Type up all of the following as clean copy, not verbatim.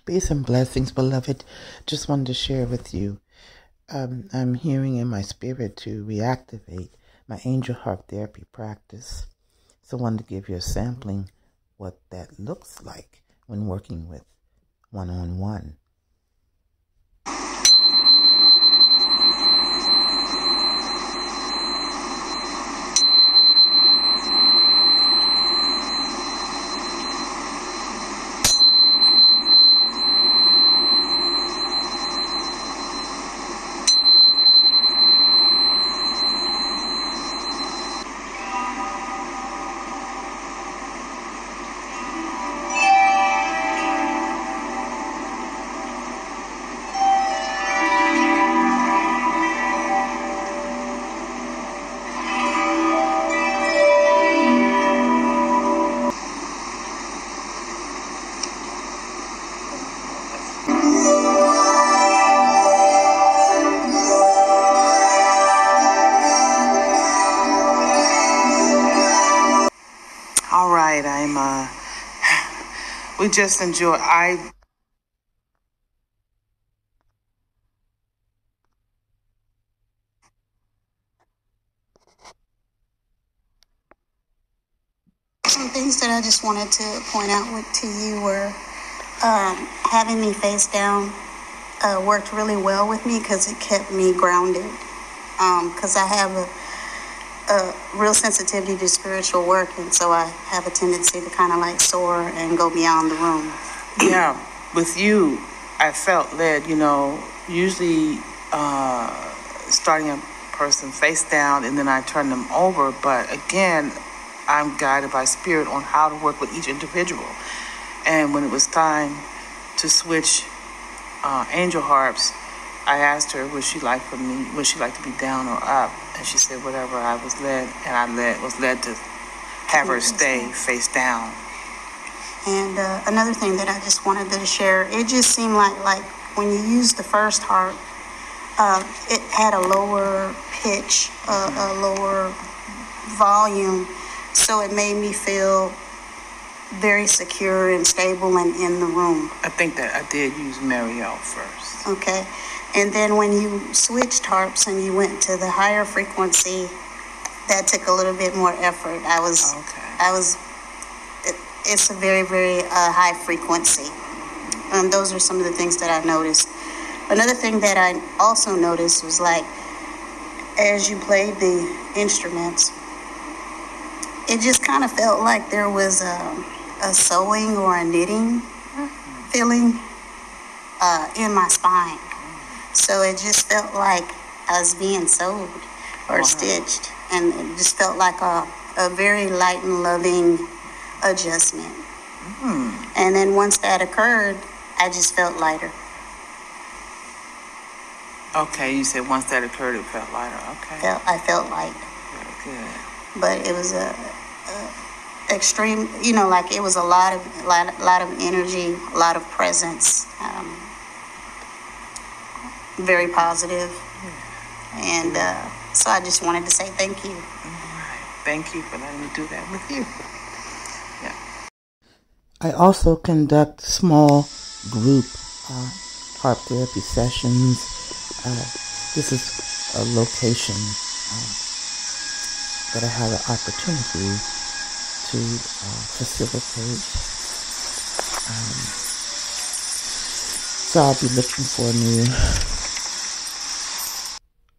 Peace and blessings, beloved. Just wanted to share with you. I'm hearing in my spirit to reactivate my angel harp therapy practice. So I wanted to give you a sampling what that looks like when working with one-on-one. All right, we just enjoy, Some things that I just wanted to point out to you were having me face down worked really well with me because it kept me grounded. Because I have a real sensitivity to spiritual work, and so I have a tendency to kind of like soar and go beyond the room. Yeah, with you, I felt led, usually starting a person face down and then I turn them over. But again, I'm guided by spirit on how to work with each individual. And when it was time to switch angel harps, I asked her, would she like to be down or up? And she said, whatever I was led, and I was led to have her stay face down. And another thing that I just wanted to share, it just seemed like when you used the first harp, it had a lower pitch, a lower volume, so it made me feel very secure and stable and in the room. I think that I did use Marielle first. Okay. And then when you switched harps and you went to the higher frequency, that took a little bit more effort. It's a very, very high frequency. Those are some of the things that I noticed. Another thing that I also noticed was like, as you played the instruments, it just kind of felt like there was a sewing or a knitting feeling in my spine. So it just felt like I was being sewed or stitched. And it just felt like a very light and loving adjustment. And then once that occurred, I just felt lighter. Okay, you said once that occurred, it felt lighter. Okay. I felt light. Very good. But it was a extreme, like it was a lot of energy, a lot of presence. Very positive. And so I just wanted to say thank you. All right. Thank you for letting me do that with you. Yeah. I also conduct small group harp therapy sessions. This is a location that I have an opportunity to facilitate. So I'll be looking for a new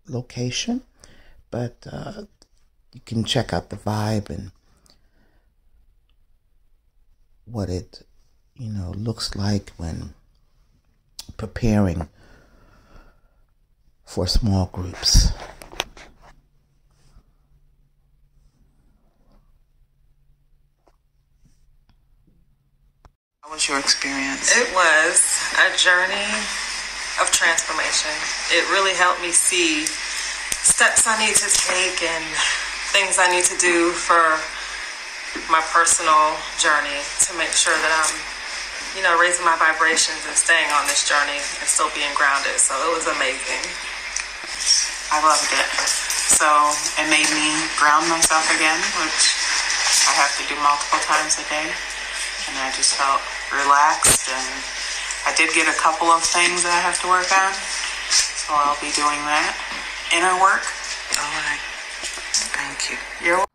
location, but you can check out the vibe and what it looks like when preparing for small groups. How was your experience? It was a journey of transformation. It really helped me see steps I need to take and things I need to do for my personal journey to make sure that I'm, raising my vibrations and staying on this journey and still being grounded. So it was amazing. I loved it. So it made me ground myself again, which I have to do multiple times a day. And I just felt relaxed, and I did get a couple of things that I have to work on, so I'll be doing that. Inner work. All right. Thank you. You're welcome.